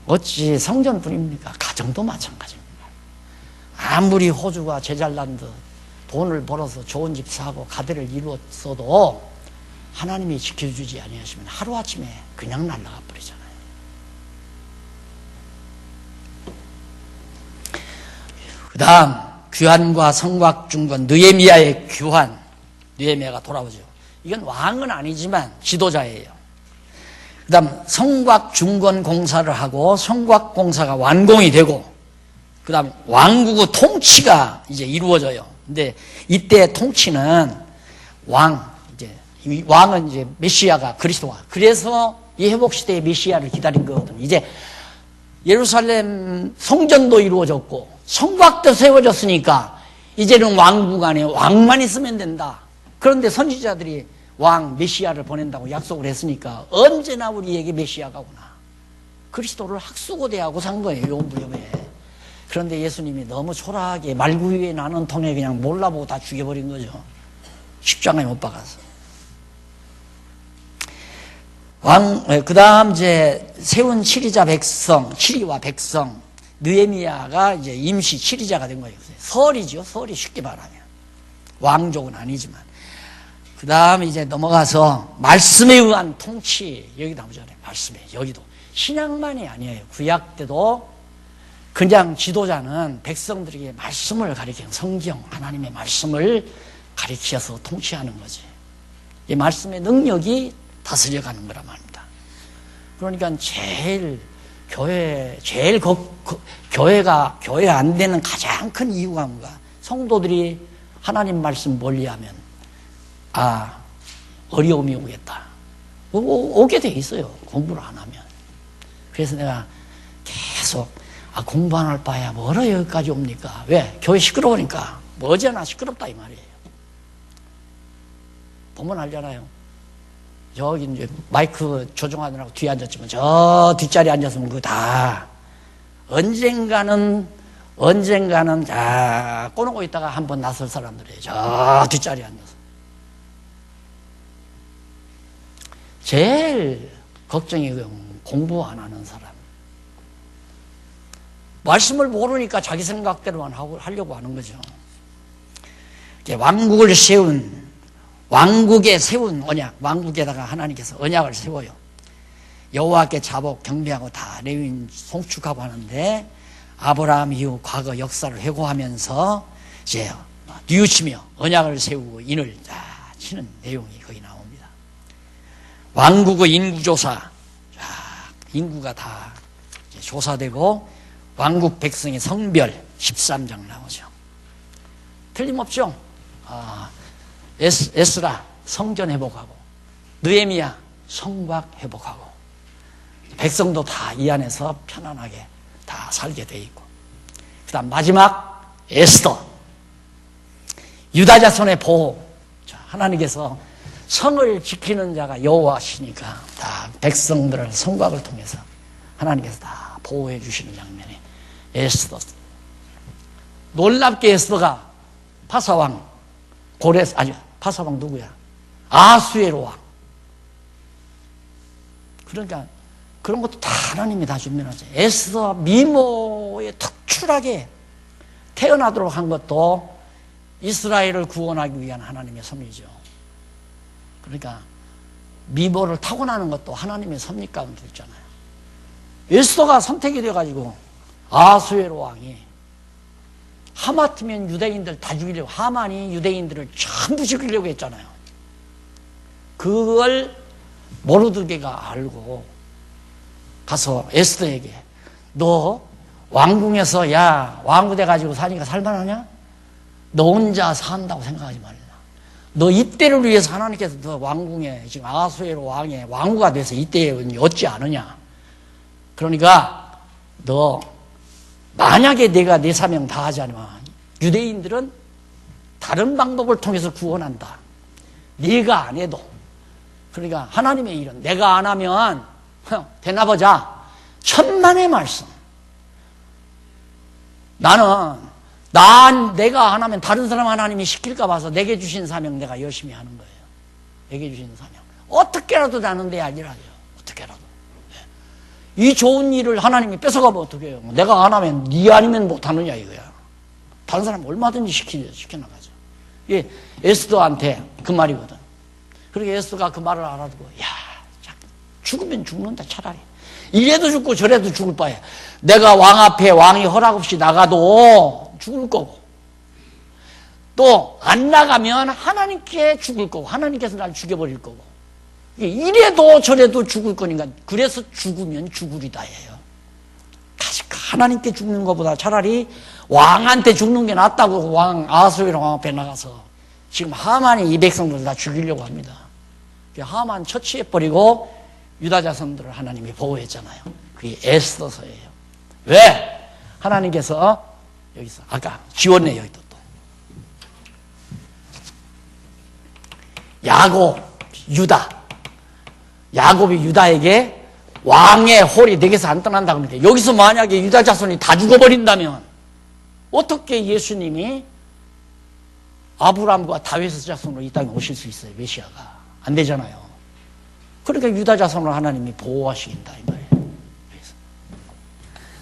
어찌 성전뿐입니까? 가정도 마찬가지입니다. 아무리 호주가 제잘난 듯 돈을 벌어서 좋은 집 사고 가대를 이루었어도 하나님이 지켜주지 아니하시면 하루아침에 그냥 날아가 버리잖아요. 그 다음 귀환과 성곽 중건, 느헤미야의 귀환. 느헤미야가 돌아오죠. 이건 왕은 아니지만 지도자예요. 그 다음 성곽 중건 공사를 하고 성곽 공사가 완공이 되고 그 다음 왕국의 통치가 이제 이루어져요. 근데 이때 통치는 왕은 이제 메시아가 그리스도가. 그래서 이 회복시대의 메시아를 기다린 거거든요. 이제 예루살렘 성전도 이루어졌고 성곽도 세워졌으니까 이제는 왕국 안에 왕만 있으면 된다. 그런데 선지자들이 왕 메시아를 보낸다고 약속을 했으니까 언제나 우리에게 메시아가 오나. 그리스도를 학수고대하고 산 거예요. 요 무렵에. 그런데 예수님이 너무 초라하게 말구유에 나는 통에 그냥 몰라보고 다 죽여버린 거죠. 십자가에 못 박아서. 그 다음 이제 세운 치리자 백성, 치리와 백성, 느헤미야가 이제 임시 치리자가 된 거예요. 설이죠. 설이 쉽게 말하면. 왕족은 아니지만. 그 다음 이제 넘어가서 말씀에 의한 통치. 여기 나오잖아요. 말씀에. 여기도. 신약만이 아니에요. 구약 때도 그냥 지도자는 백성들에게 말씀을 가리키는 성경, 하나님의 말씀을 가리켜서 통치하는 거지. 이 말씀의 능력이 다스려가는 거란 말입니다. 그러니까 교회 안 되는 가장 큰 이유가 뭔가? 성도들이 하나님 말씀 멀리하면 어려움이 오겠다. 오게 돼 있어요. 공부를 안 하면. 그래서 내가 계속 공부 안 할 바야 뭐로 여기까지 옵니까? 왜? 교회 시끄러우니까. 뭐 어제나 시끄럽다 이 말이에요. 보면 알잖아요. 저기 이제 마이크 조종하느라고 뒤에 앉았지만 저 뒷자리에 앉았으면 그거 다 언젠가는 꼬놓고 있다가 한번 나설 사람들이에요. 저 뒷자리에 앉아서. 제일 걱정이 공부 안 하는 사람. 말씀을 모르니까 자기 생각대로만 하려고 하는 거죠. 왕국에 세운 언약, 왕국에다가 하나님께서 언약을 세워요. 여호와께 자복, 경배하고 다 레위인 송축하고 하는데 아브라함 이후 과거 역사를 회고하면서 이제 뉘우치며 언약을 세우고 인을 치는 내용이 거기 나옵니다. 왕국의 인구조사, 인구가 다 조사되고 왕국 백성의 성별 13장 나오죠. 틀림없죠. 에스라 성전 회복하고 느헤미야 성곽 회복하고 백성도 다 이 안에서 편안하게 다 살게 돼 있고 그 다음 마지막 에스더 유다 자손의 보호. 하나님께서 성을 지키는 자가 여호와시니까 다 백성들을 성곽을 통해서 하나님께서 다 보호해 주시는 장면이 에스더. 놀랍게 에스더가 파사왕 파사왕 누구야? 아수에로 왕. 그러니까 그런 것도 다 하나님이 다 준비하죠. 에스더 미모에 특출하게 태어나도록 한 것도 이스라엘을 구원하기 위한 하나님의 섭리죠. 그러니까 미모를 타고나는 것도 하나님의 섭리 가운데 있잖아요. 에스더가 선택이 돼가지고 아수에로 왕이 하마터면 유대인들 다 죽이려고, 하만이 유대인들을 전부 죽이려고 했잖아요. 그걸 모르드게가 알고 가서 에스더에게, 너 왕궁에서 야 왕후 돼가지고 사니까 살만하냐? 너 혼자 산다고 생각하지 말라. 너 이때를 위해서 하나님께서 너 왕궁에 지금 아수에로 왕의 왕후가 돼서 이때에 얻지 않으냐? 그러니까 너 만약에 내가 내 사명 다 하지 않으면 유대인들은 다른 방법을 통해서 구원한다. 네가 안 해도. 그러니까 하나님의 일은 내가 안 하면 되나 보자. 천만의 말씀. 내가 안 하면 다른 사람 하나님이 시킬까 봐서 내게 주신 사명 내가 열심히 하는 거예요. 내게 주신 사명. 어떻게라도 나는 내 아니라요. 어떻게라도. 이 좋은 일을 하나님이 뺏어가면 어떻게 해요? 내가 안 하면 네 아니면 못하느냐 이거야. 다른 사람 얼마든지 시켜나가죠. 이게 에스더한테 그 말이거든. 그러니까 에스더가 그 말을 알아두고, 야, 죽으면 죽는다 차라리. 이래도 죽고 저래도 죽을 바에 내가 왕 앞에 왕이 허락 없이 나가도 죽을 거고, 또 안 나가면 하나님께 죽을 거고, 하나님께서 날 죽여버릴 거고, 이래도 저래도 죽을 거니까, 그래서 죽으면 죽으리다예요. 다시 하나님께 죽는 것보다 차라리 왕한테 죽는 게 낫다고 왕 아수에로 왕 앞에 나가서 지금 하만이 이 백성들을 다 죽이려고 합니다. 하만 처치해버리고 유다 자손들을 하나님이 보호했잖아요. 그게 에스더서예요. 왜? 하나님께서 여기서 아까 지웠네. 여기도 또 야곱, 유다, 야곱이 유다에게 왕의 홀이 내게서 안 떠난다고 합니다. 여기서 만약에 유다 자손이 다 죽어버린다면 어떻게 예수님이 아브라함과 다윗의 자손으로 이 땅에 오실 수 있어요? 메시아가 안 되잖아요. 그러니까 유다 자손을 하나님이 보호하시긴다 이 말이에요. 그래서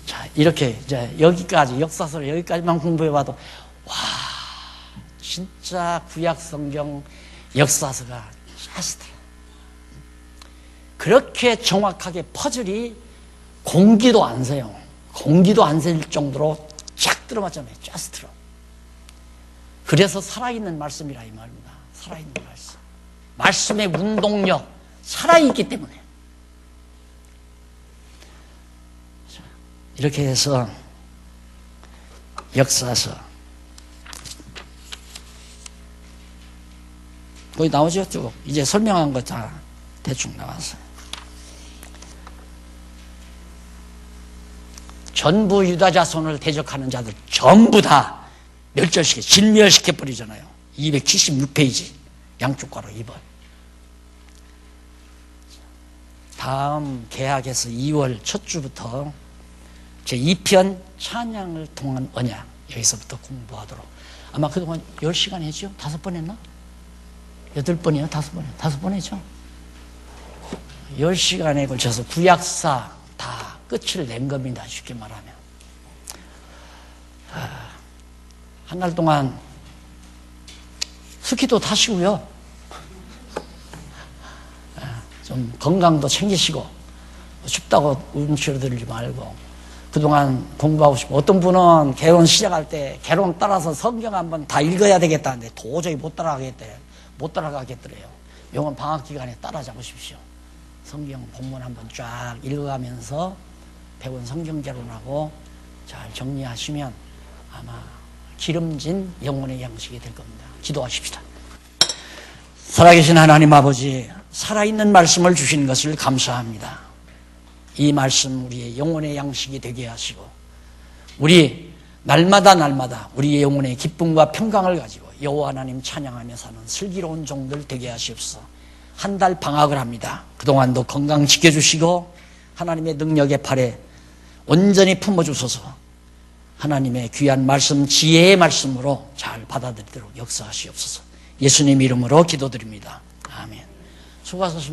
자, 이렇게 이제 여기까지 역사서를 여기까지만 공부해봐도 와, 진짜 구약 성경 역사서가 자스더라. 그렇게 정확하게 퍼즐이 공기도 안 새요. 공기도 안 셀 정도로 쫙 들어맞잖아요. 자스트로. 그래서 살아있는 말씀이라 이 말입니다. 살아있는 말씀. 말씀의 운동력, 살아있기 때문에. 이렇게 해서 역사서 거기 나오죠? 쭉. 이제 설명한 거 다 대충 나왔어요. 전부 유다 자손을 대적하는 자들 전부 다 진멸시켜버리잖아요. 276페이지 양쪽 괄호 2번. 다음 개학에서 2월 첫 주부터 제2편 찬양을 통한 언약 여기서부터 공부하도록. 아마 그동안 10시간 했죠? 5번 했나? 8번이요? 5번이요? 5번 했죠? 10시간에 걸쳐서 구약사 다 끝을 낸 겁니다. 쉽게 말하면. 한 달 동안 스키도 타시고요. 좀 건강도 챙기시고, 춥다고 움츠러 들지 말고, 그동안 공부하고 싶고, 어떤 분은 개론 시작할 때 개론 따라서 성경 한번 다 읽어야 되겠다는데 도저히 못 따라가겠더래요. 이번 방학 기간에 따라잡으십시오. 성경 본문 한번 쫙 읽어가면서 배운 성경 개론하고 잘 정리하시면 아마 기름진 영혼의 양식이 될 겁니다. 기도하십시다. 살아계신 하나님 아버지, 살아있는 말씀을 주신 것을 감사합니다. 이 말씀 우리의 영혼의 양식이 되게 하시고, 우리 날마다 우리의 영혼의 기쁨과 평강을 가지고 여호와 하나님 찬양하며 사는 슬기로운 종들 되게 하시옵소서. 한 달 방학을 합니다. 그동안도 건강 지켜주시고 하나님의 능력의 팔에 온전히 품어주소서. 하나님의 귀한 말씀, 지혜의 말씀으로 잘 받아들이도록 역사하시옵소서. 예수님 이름으로 기도드립니다. 아멘. 수고하셨습니다.